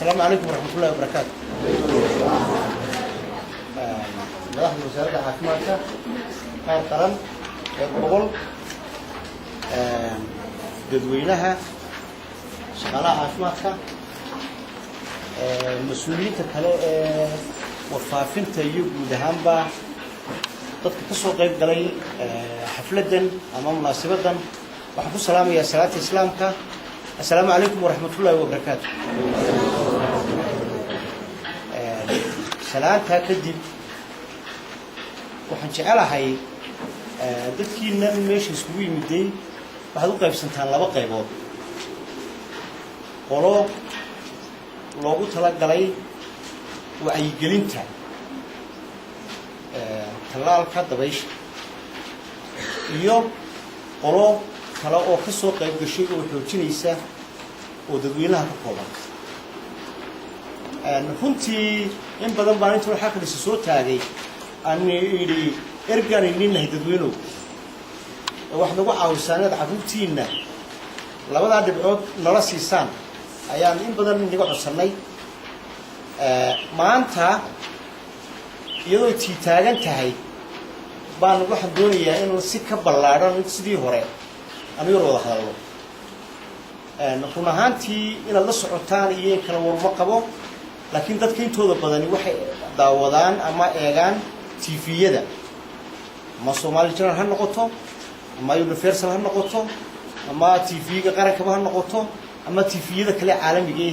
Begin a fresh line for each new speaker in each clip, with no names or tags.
السلام عليكم ورحمة الله وبركاته. مدحنا وزارة العافية قال قرن بقول dadweynaha shaqaalaha caafimaadka mas'uuliyiinta kale ee warfaafinta iyo guud ahaanba dadka ka soo qayb galay xafladan ama munaasabadan waxaan ku salaamayaa salaanta islaamka assalaamu calaykum waraxmatullaahi wabarakaatuh. salaanta kadib waxaan jecelahay dadkiina meesha isugu yimiday waxaad u qaybsantaan laba qaybood qolo loogu talagalay wacyigelinta talaalka dabaysha iyo qolo kale oo ka soo qayb gashay oo xoojinaysa oo dadweynaha ka kooban. runtii in badan baan inta waxa kale soo taagay aan idhi ergan inay dadweynuhu wax nagu caawisaanada caruurtiina labada dhibcood nala siisaan ayaan in badan inaga codsanay. maanta iyadoo tii taagan tahay baan waxaan doonayaa in si ka ballaaran sidii hore aniga wada hadalno. run ahaantii inaad la socotaan iyo in kala warma qabo laakiin dadka intooda badani waxay daawadaan ama eegaan TV-yada ama Somali Channel ha noqoto ama Universal ha noqoto ama TV-ga qarankaba ha noqoto ama TV-yada kale caalamiga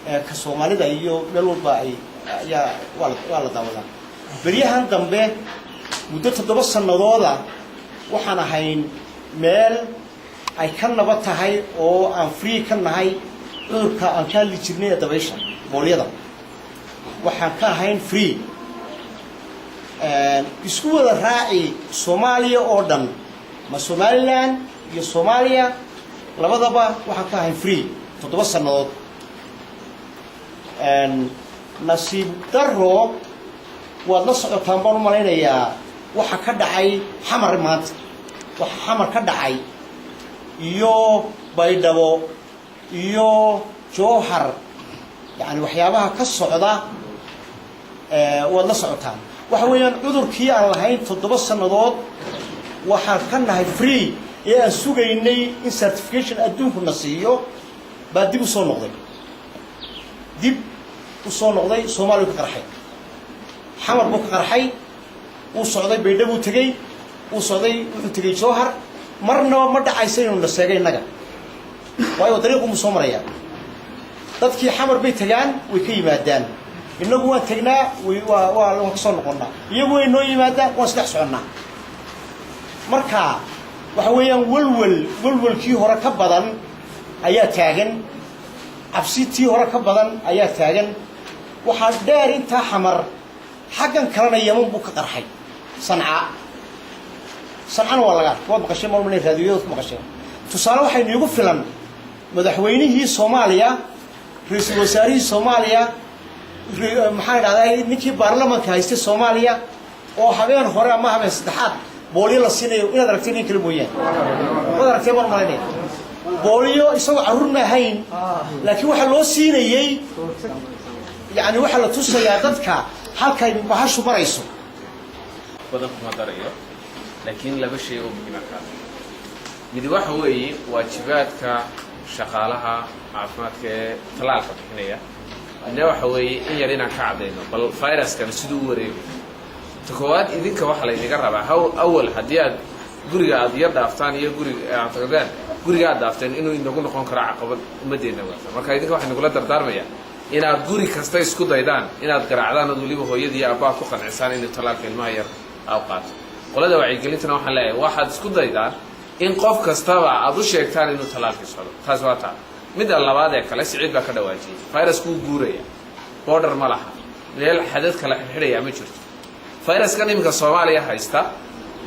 ah ka Soomaalida iyo meel walba ay waa la daawadaa. bariyahan dambe muddo 7 sanadooda waxaan ahayn meel ay ka nabad tahay oo aan free ka nahay cudurka aan ka li jirnay dabaysha booliyada waxaan ka ahayn free isku wada raaci Soomaaliya oo dhan ma Somaliland iyo Soomaaliya labadaba waxaan ka ahayn free 7 sanadood. nasiib darro waad la socotaan baan u malaynayaa waxa ka dhacay xamar maanta waxa xamar ka dhacay iyo baydhabo iyo jowhar yani waxyaabaha ka socda waad la socotaan. waxa weeyaan cudurkii aan lahayn 7 sanadood waxaan ka nahay free ee aan sugaynay in certification adduunku na siiyo baa dib u soo noqday Soomaaliya ka qarxay xamar buu ka qarxay uu socday baydhabo uu tagay uu socday wuxuu tagay jowhar marna ma dhacaysan inuu la sheegay inaga waayo dariiqu mu soo maraya dadkii xamar bay tagaan way ka yimaadaan inagu waan tagnaa waa ka soo noqonnaa iyagu way noo yimaadaan waan saddex soconnaa. marka waxa weeyaan walwalkii hore ka badan ayaa taagan cabsitii hore ka badan ayaa taagan. waxaa dheer intaa xamar xaggan kalena Yemen buu ka qarxay Sancana waa laga waa maqashay marmay raadiyada ku maqashay. tusaale waxay nagu filan madaxweynihii Soomaaliya ra'iisul wasaarihii Soomaaliya maxay dhacday ninkii baarlamaanka haystay Soomaaliya oo habeen hore ama habeen saddexaad booliyo la siinayo inaad aragtay in kala mooyaan wada aragtay marmay booliyo isagoo carruur ma ahayn laakiin waxa loo siinayay yani waxa la tusayaa dadka halkay bahashu marayso
badan kuma darayo laakiin laba shay oo muhiim ah mid waxa weeye waajibaadka shaqaalaha caafimaadka ee talaalka bixinaya ina waxa weeye in yar inaan ka cadeyno bal viruskan sidoo wareego takowaad idinka waxa la idinka rabaa awal hadii aad guriga aad yar dhaaftaan iyo guriga aad dhaafteen inuu inagu noqon karo caqabad umadeena marka idinka waxa nagu la dardaarmaya inaad guri kasta isku daydaan inaad garaacdaan oo waliba hooyadii aabbaha ku qancisaan in talaalka ilmaha yar aad qaato. qolada wacyigelintana waxaan leeyahay waxaad isku daydaan in qof kastaba aad u sheegtaan inuu talaalka socdo. taas waa taa. mid labaad ee kale siciid baa ka dhawaajiyay virusku guuraya border ma laha meel xadad kala xidhaya ma jirto. viruskan imika Soomaaliya haysta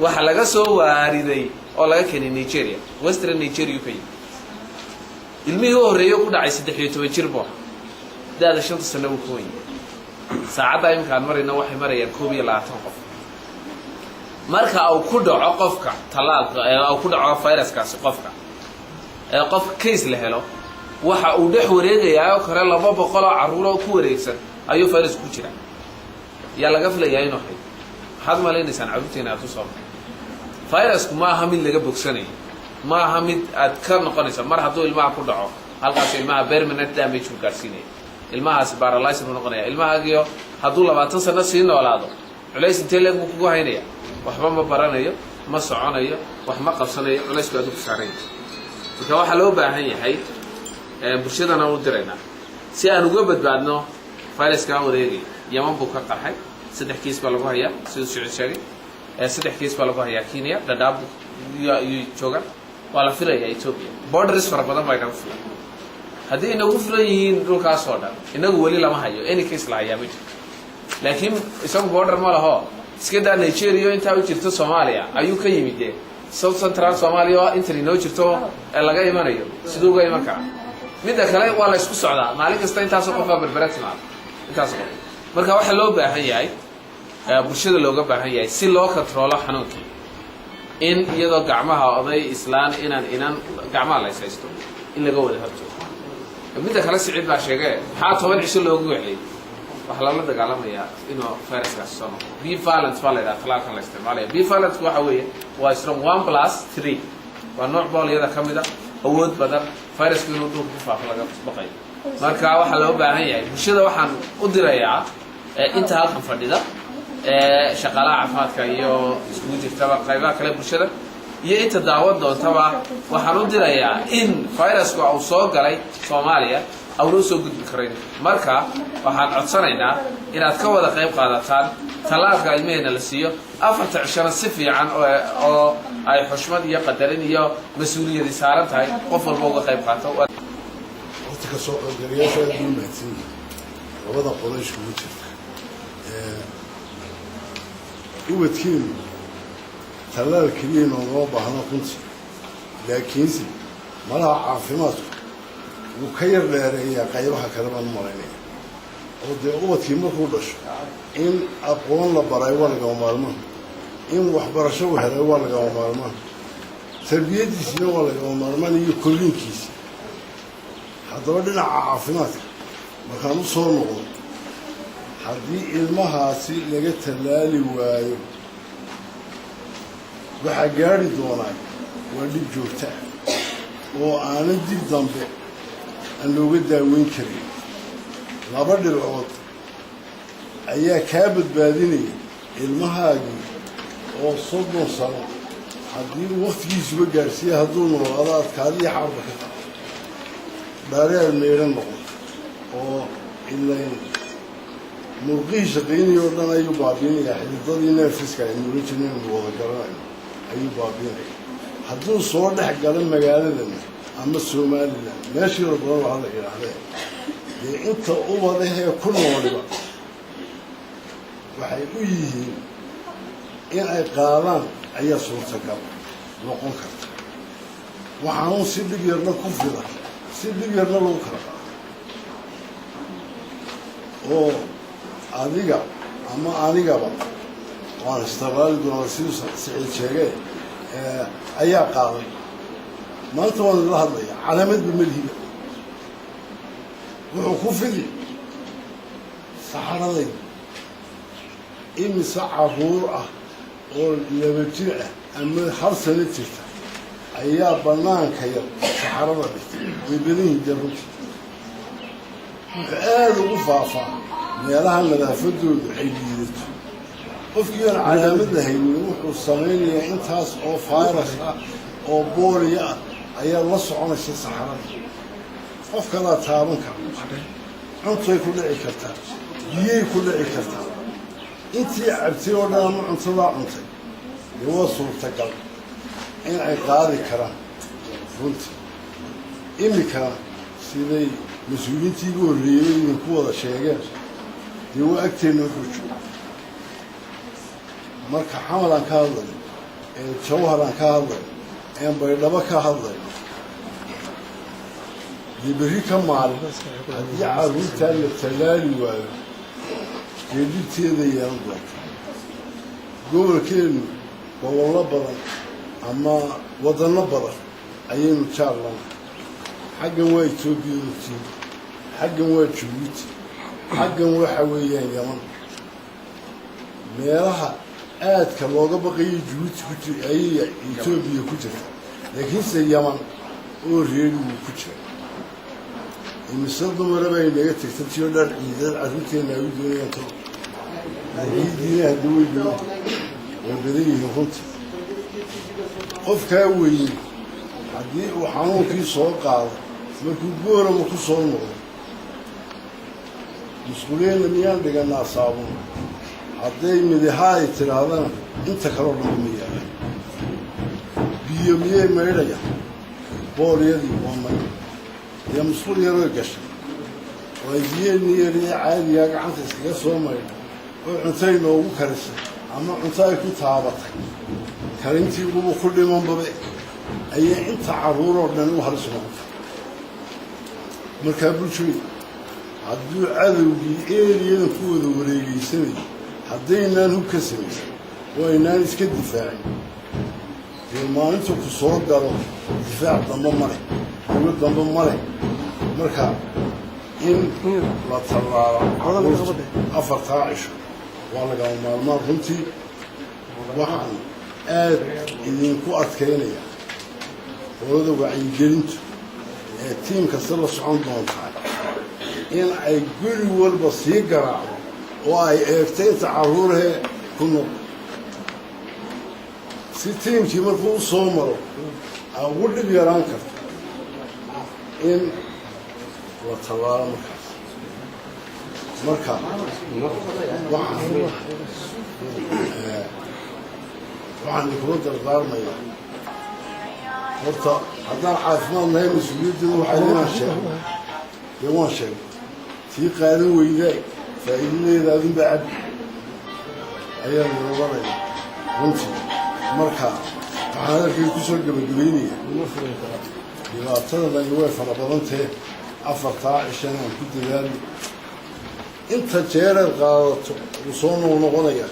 waxa laga soo waariday oo laga keenay Nigeria Western Nigeria UK ilmihii horeeyo ku dhacay 13 jir buu daada 5 sano uu ku weyn saacada imkaan marina waxay marayaan 12 qof. marka uu ku dhaco qofka talaalka uu ku dhaco viruskaasi qofka qof case la helo waxa uu dhex wareegayaa oo kale 200 caruur oo ku wareegsan ayuu virus ku jira yaa laga filayaa inuu hay had malaynaysan caruurteena aad u soo virusku ma aha mid laga bogsanayo ma aha mid aad ka noqonaysa mar hadduu ilmaha ku dhaco halkaas ilmaha permanent damage uu gaarsiinaya ilmahaas paralysis uu noqonaya ilmahaagiyo hadduu 20 sano sii noolaado culays intee leeg buu kugu haynaya waxba ma baranayo ma soconayo wax ma qabsanayo culaysku aad ku saarayn marka waxa loo baahan yahay bulshadana u dirayna si aan uga badbaadno viruska wareegay yaman buu ka qarxay 3 kiis baa lagu hayaa sidoo sheegay 3 kiis baa lagu hayaa Kenya Dadaab iyo jooga waa la filayaa Ethiopia borders fara badan bay ka filan haddii inagu filan yihiin dhulkaas oo dhan inagu wali lama hayo any case la hayaa mid laakiin isagu border ma laho iska daa Nigeria inta u jirto Soomaaliya ayuu ka yimid South Central Soomaaliya inta inoo jirto laga imanayo sidoo uga iman kara midda kale waa la isku socdaa maalin kasta intaas oo qof barbaratnaa intaas oo marka waxa loo baahan yahay bulshada looga baahan yahay si loo control xanuunka in iyadoo gacmaha oday islaan inaan gacmaha la isaysto in laga wada horto midda kale sicid baa sheegay waxa 10 cisho loogu wixii waxa la dagaalamayaa inuu viruskaas soo noqdo bivalent valida talaalkan la isticmaalayo bivalent waxa weeye waa strong 1+3 waa nooc booliyada kamida awood badan virusku inuu dhulka ku faafo laga baqay marka waxa loo baahan yahay bulshada waxaan u dirayaa inta halkan fadhida shaqaalaha caafimaadka iyo isku jirtaba qaybaha kale bulshada iyo inta daawad doontaba waxaan u dirayaa in virusku uu soo galay Soomaaliya aw loo soo gudbi karin marka waxaan codsanaynaa inaad ka wada qayb qaadataan talaalka ilmeena la siiyo 4 cisho si fiican oo ay xushmad iyo qadarin iyo mas'uuliyad saaran tahay qof walba uga qayb qaato
waqti ka soo qaybgalayaasha duumaysan wada qorash ku jirta ubadkiin talaal kaliya oo baahna kunti laakiinse malaha caafimaadku uu ka yar dheereeyaa qaybaha kale baan maraynaya oo dee ubadkii markuu dhasho in aqoon la baray waa laga maarmaan in waxbarasho uu helay waa laga maarmaan tarbiyadiisina waa laga maarmaan iyo korriinkiisa haddaba dhinaca caafimaadka markaan u soo noqdo haddii ilmahaasi laga talaali waayo waxaa gaari doonaa waa dhib joogta oo aanan dib dambe aan looga daaweyn karin 2 dhibcood ayaa kaa badbaadinaya ilmahaagii oo 30 sano haddii waqtigiisuba gaarsiiya hadduu noolaado adkaadii xarba ka tahay dhaareel meeran noqon oo ilayn murqihii shaqaynayoo dhan ayuu baabiinayaa xididadii neerfiska ay nuula jirneen wada garanayo ayuu baabiinaya hadduu soo dhex gala magaaladan ama Soomaaliland meeshii la doono waxa la yiraahdaa ee inta ubadahee ku nooliba waxay u yihiin in ay qaadaan ayaa suurtagal noqon karta waxaan si dhib yarna ku filan si dhib yarna loo kala oo adiga ama anigaba waan istabaal doona sidoo sicid sheegay ayaa qaaday maanta waan la hadlayaa calaamad bimalihiga wuxuu ku fidi saxaraday imisa caruur ah oo 2 jir ah ama 1 sano jirta ayaa banaanka yar saxarada dhigtay way badan jarruti aad ugu faafaa meelaha nadaafadoodu ay liidato qofkii aan calaamad lahayn wuxuu samaynayaa intaas oo virus ah oo booliya ah ayaa la soconaysa saxarada qof kala taaban kara cuntay ku dhici kartaa biyay ku dhici kartaa intii cabtay oo dhan ama cuntada cuntay waa suurtagal in ay qaadi karaan runtii imika siday mas'uuliyiintii ugu horreeyay idinku wada sheegeen dee waa agteena wuxuu jooga marka xamalaan ka hadlay jawharan ka hadlay baydhabo ka hadlay berri ka maalin haddii carruurtaa la talaali waayo geedibteeda yeelan doonta gobolkeenu gobollo badan ama waddanno badan ayaynu jaarlana حقا waa Ethiopia ogtiin xaggan waa Djibouti xaggan waxa weeyaan Yemen meelaha aadka looga baqayo Djibouti ku jira ay Ethiopia ku jirta laakiin se Yemen oo reer ku jira imisadu maraba ay naga tagtay dhar ciidan carruurteena ay doonayaan to ciidina hadawaydo oo badayeen runtii qofka weyn haddii uu xanuunkii soo qaado markuu goorama ku soo noqdo مسؤولين ميان دقنا صابون هذي مذهاي تراضنا انت كرر ميان بيومية ما يرجع بور يدي وما يا مسؤول يرجع ويجيني يري عادي يا عن تسقى سوما وعنتي ما هو كرس أما عنتي كنت هابط كرنتي وبو كل من ببي أي انت عرورة ودنا وهرسنا مركب شوي hadduu cadowgii eeriyada ku wada wareegaysanay haddaynaan hub ka samaysan waa inaan iska difaacin dee maalinta ku soo galo difaac dambe ma leh dowlad dambe ma leh marka in la tallaalo afartaa cisho waa lagama maalmaan runtii waxaan aad idinku adkaynayaa hooyada wacyigelintu ee tiim kasta la socon doontaa in ay guri walba sii garaacdo oo ay eegtay inta carruurahee ku noqdo si tiimkii markuu u soo maro aa ugu dhib yaraan karto in la tallaalo markaas waxaan inkula dardaarmayaa horta haddaan caafimaad nahay mas-uuliyaddeedu waxay inaan sheegno dee waan sheegay tii qaadan weydaa faa'iidadeeda adinba cab ayaan oranaya runtii marka waxaan hadalkay ku soo gabagabaynayaa dhibaatadani way fara badantee afartaa cishan aan ku dadaali inta jeereed qaadato wuu soo noqnoqonayaa